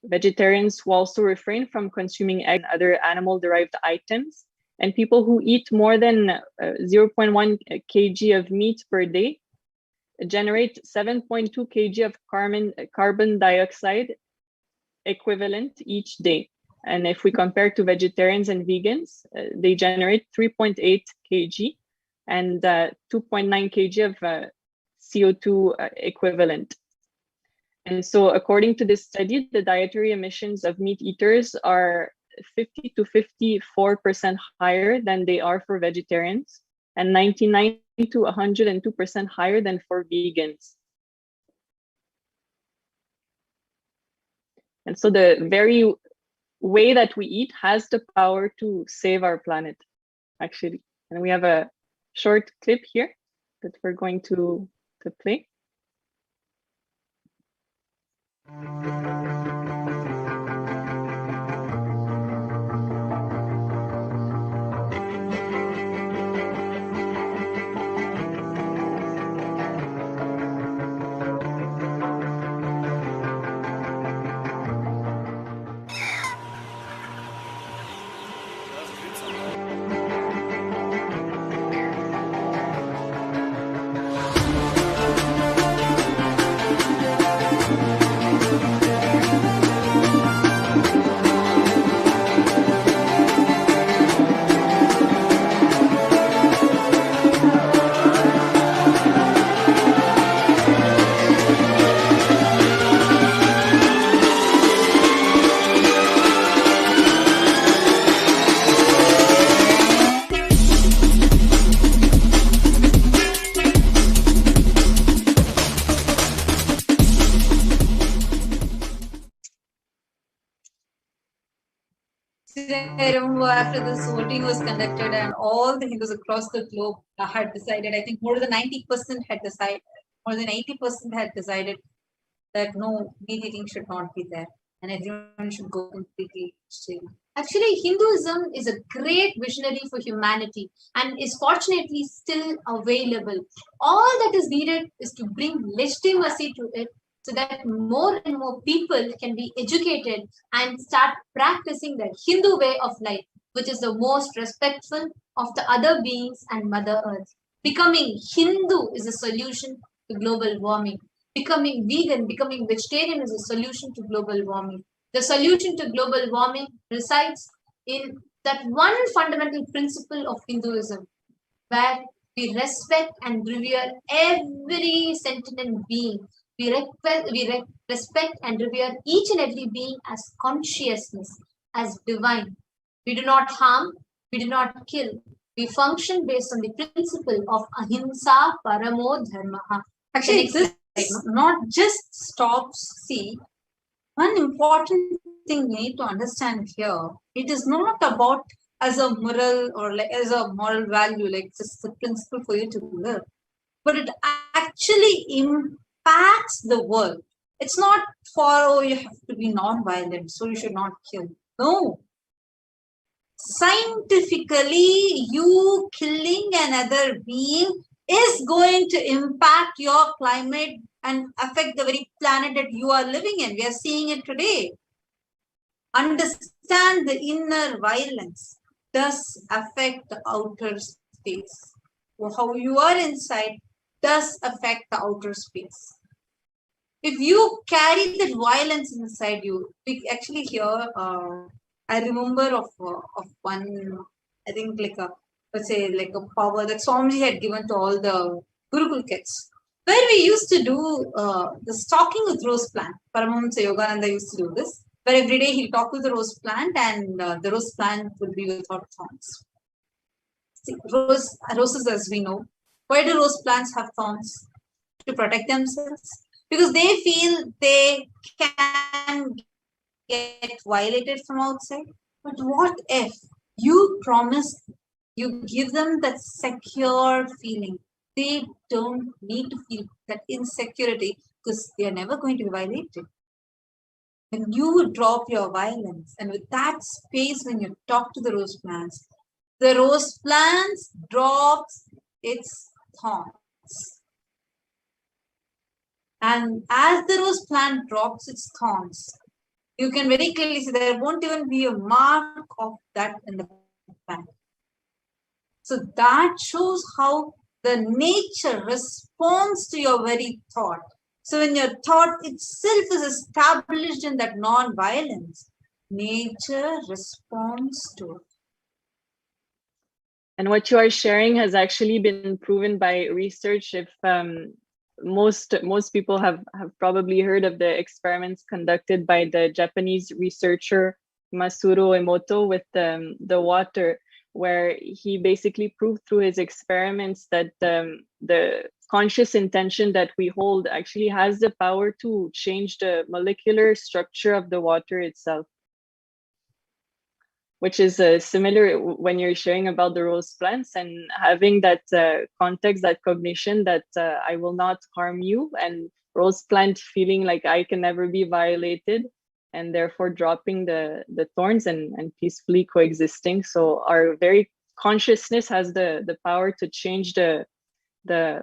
Vegetarians will also refrain from consuming egg and other animal-derived items. And people who eat more than 0.1 kg of meat per day generate 7.2 kg of carbon dioxide equivalent each day. And if we compare to vegetarians and vegans, they generate 3.8 kg and 2.9 kg of CO2 equivalent. And so according to this study, the dietary emissions of meat eaters are 50 to 54% higher than they are for vegetarians, and 99 to 102% higher than for vegans. And so the very way that we eat has the power to save our planet, actually. And we have a short clip here that we're going to play. I remember after this voting was conducted and all the Hindus across the globe had decided, I think more than 90% had decided, more than 80% had decided that no, meat eating should not be there and everyone should go completely vegetarian. Actually, Hinduism is a great visionary for humanity and is fortunately still available. All that is needed is to bring legitimacy to it so that more and more people can be educated and start practicing the Hindu way of life, which is the most respectful of the other beings and Mother Earth. Becoming Hindu is a solution to global warming. Becoming vegan, becoming vegetarian is a solution to global warming. The solution to global warming resides in that one fundamental principle of Hinduism, where we respect and revere every sentient being. We respect and revere each and every being as consciousness, as divine. We do not harm, we do not kill. We function based on the principle of ahimsa paramo dharma. Actually, this not just stops, see, one important thing we need to understand here, it is not about as a moral or like as a moral value, like just a principle for you to live, but it actually impacts the world. It's not for, oh, you have to be non-violent, so you should not kill. No. Scientifically, you killing another being is going to impact your climate and affect the very planet that you are living in. We are seeing it today. Understand the inner violence does affect the outer space. How you are inside does affect the outer space. If you carry that violence inside you, we actually here, I remember of one, I think like a, let's say like a power that Swamiji had given to all the Gurukul kids, where we used to do the stalking with rose plant. Paramahamsa Yogananda used to do this, where every day he'll talk with the rose plant and the rose plant would be without thorns. See, roses, as we know, why do rose plants have thorns? To protect themselves. Because they feel they can get violated from outside. But what if you promise, you give them that secure feeling? They don't need to feel that insecurity because they are never going to be violated. When you drop your violence and with that space, when you talk to the rose plants drops its thorns. And as the rose plant drops its thorns, you can very clearly see there won't even be a mark of that in the plant. So that shows how the nature responds to your very thought. So when your thought itself is established in that non-violence, nature responds to it. And what you are sharing has actually been proven by research. If most people have probably heard of the experiments conducted by the Japanese researcher Masuro Emoto with the water, where he basically proved through his experiments that the conscious intention that we hold actually has the power to change the molecular structure of the water itself, which is similar when you're sharing about the rose plants and having that context, that cognition that I will not harm you, and rose plant feeling like I can never be violated, and therefore dropping the thorns and peacefully coexisting. So our very consciousness has the power to change the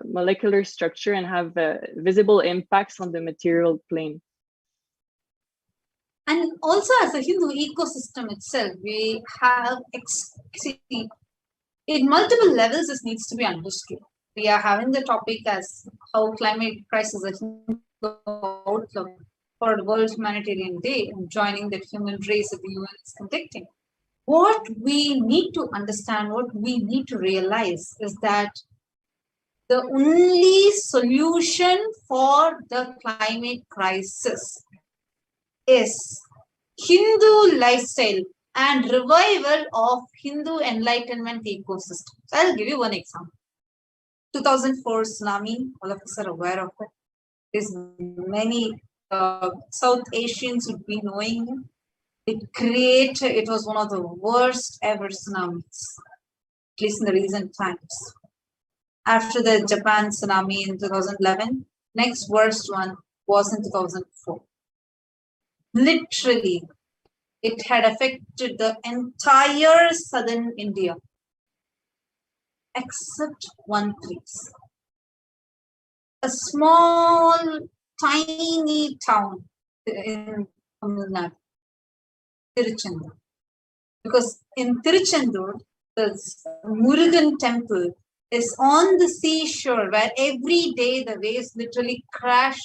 molecular structure and have visible impacts on the material plane. And also as a Hindu ecosystem itself, we have, in multiple levels, this needs to be understood. We are having the topic as how climate crisis is a outlook for the World Humanitarian Day and joining the human race that the UN is conducting. What we need to understand, what we need to realize is that the only solution for the climate crisis is Hindu lifestyle and revival of Hindu enlightenment ecosystem. So I'll give you one example. 2004 tsunami, all of us are aware of it. There's many South Asians would be knowing it. it was one of the worst ever tsunamis, at least in the recent times. After the Japan tsunami in 2011, next worst one was in 2004. Literally, it had affected the entire southern India, except one place. A small, tiny town in Tamil Nadu, Tiruchendur. Because in Tiruchendur, the Murugan temple is on the seashore where every day the waves literally crash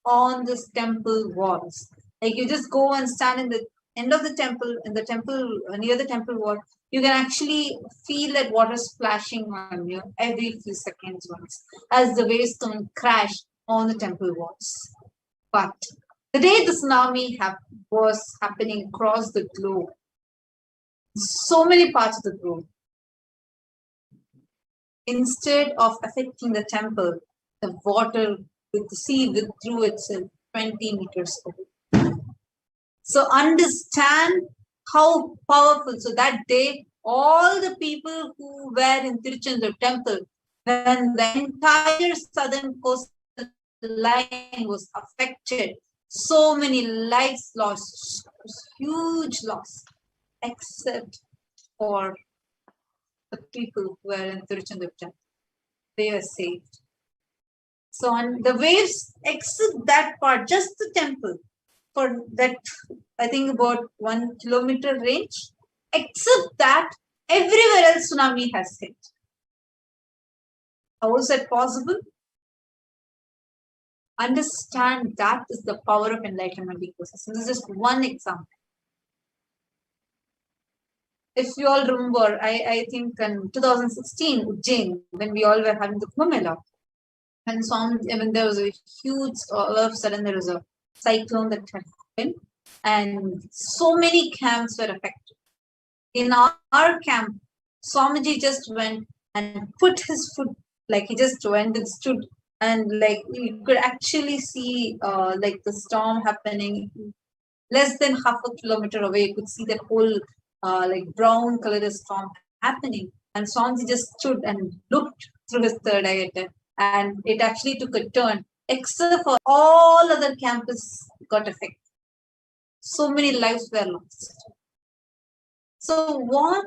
on this temple walls. Like you just go and stand in the end of the temple, in the temple, near the temple wall, you can actually feel that water splashing on you every few seconds once as the waves come and crash on the temple walls. But the day the tsunami was happening across the globe, so many parts of the globe, instead of affecting the temple, the water with the sea withdrew itself 20 meters away. So understand how powerful. So that day, all the people who were in Tiruchendur temple, when the entire southern coastal line was affected, so many lives lost, huge loss, except for the people who were in Tiruchendur temple. They were saved. So on the waves exit that part, just the temple, for that, I think about 1 kilometer range, except that everywhere else tsunami has hit. How is that possible? Understand that is the power of enlightenment ecosystem. This is just one example. If you all remember, I think in 2016, Ujjain, when we all were having the Kumbh Mela, and there was a huge, all of a sudden there was a cyclone that had happened, and so many camps were affected. In our camp, Swamiji just went and put his foot, like he just went and stood, and like you could actually see like the storm happening less than half a kilometer away. You could see that whole like brown colored storm happening, and Swamiji just stood and looked through his third eye at it, and it actually took a turn, except for all other campuses got affected. So many lives were lost. So what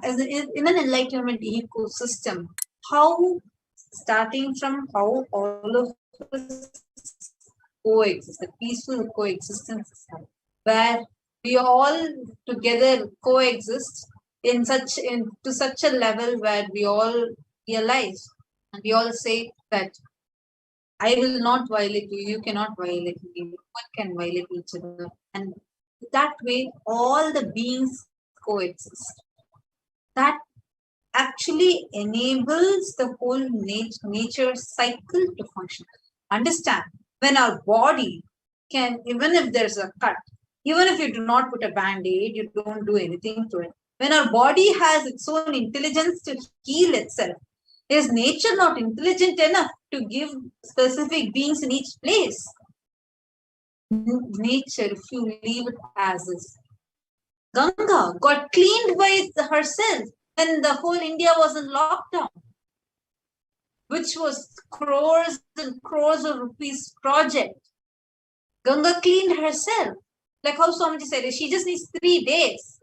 in an enlightenment ecosystem, how starting from how all of us coexist, a peaceful coexistence, where we all together coexist to such a level where we all realize and we all say that I will not violate you, you cannot violate me, no one can violate each other. And that way, all the beings coexist. That actually enables the whole nature cycle to function. Understand, when our body can, even if there's a cut, even if you do not put a band-aid, you don't do anything to it. When our body has its own intelligence to heal itself, is nature not intelligent enough to give specific beings in each place? Nature, if you leave it as is. Ganga got cleaned by herself when the whole India was in lockdown, which was crores and crores of rupees project. Ganga cleaned herself. Like how Swamiji said, she just needs 3 days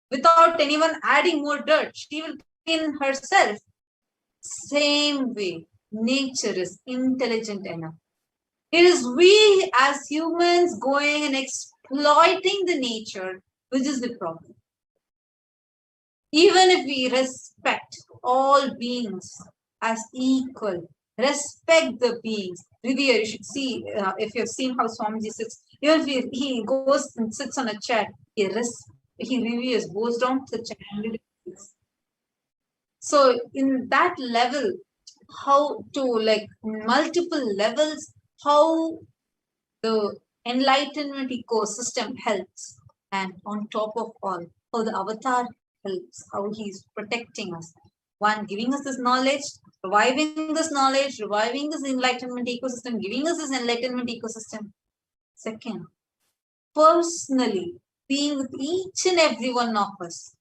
without anyone adding more dirt. She will clean herself. Same way, nature is intelligent enough. It is we as humans going and exploiting the nature, which is the problem. Even if we respect all beings as equal, respect the beings. Revere, you should see, if you've seen how Swamiji sits, even if he goes and sits on a chair, he reveres, goes down to the chair and reveres. So in that level, how to like multiple levels, how the enlightenment ecosystem helps, and on top of all, how the avatar helps, how he's protecting us. One, giving us this knowledge, reviving this knowledge, reviving this enlightenment ecosystem, giving us this enlightenment ecosystem. Second, personally being with each and every one of us,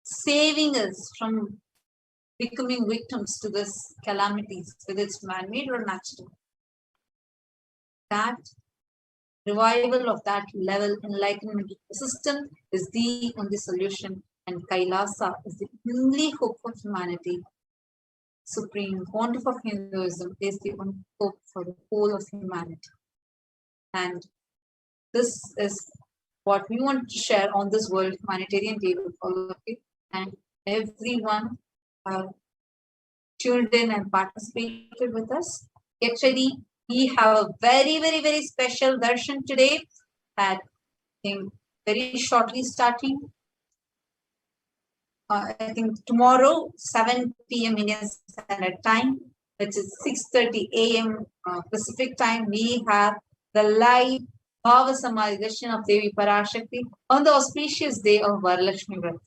saving us from becoming victims to this calamities, whether it's man-made or natural. That revival of that level enlightenment system is the only solution, and Kailasa is the only hope for humanity. Supreme pontiff of Hinduism is the only hope for the whole of humanity. And this is what we want to share on this World Humanitarian Day with all of you. And everyone tuned in and participated with us. Get ready. We have a very, very, very special darshan today at very shortly starting. I think tomorrow, 7 p.m. Indian Standard Time, which is 6:30 a.m. Pacific Time, we have the live Bhava Samadhi darshan of Devi Parashakti on the auspicious day of Varalakshmi Vrata.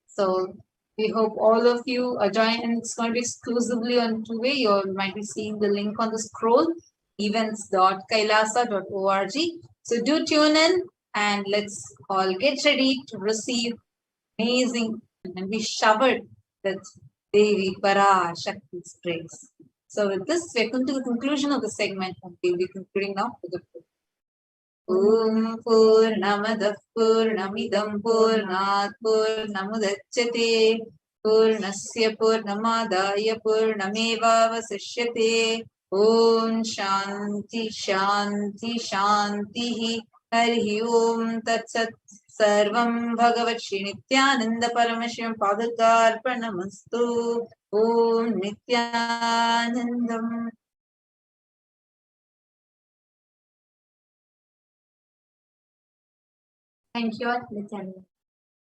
So we hope all of you join, and it's going to be exclusively on two-way. You might be seeing the link on the scroll, events.kailasa.org. So do tune in and let's all get ready to receive amazing and be showered with Devi Parashakti's praise. So with this, we're coming to the conclusion of the segment, and we'll be concluding now with the prayer. Om Purnamadah Purnamidam Purnat Purnamudachyate Purnasya Purnamadaya Purnamevavasishyate. Om Shanti Shanti Shanti Hari Om Tat Sat. Sarvam Bhagavat Shri Nithyananda Paramashivam Padakarpanamastu. Om Nithyanandam. Thank you, Nithyananda.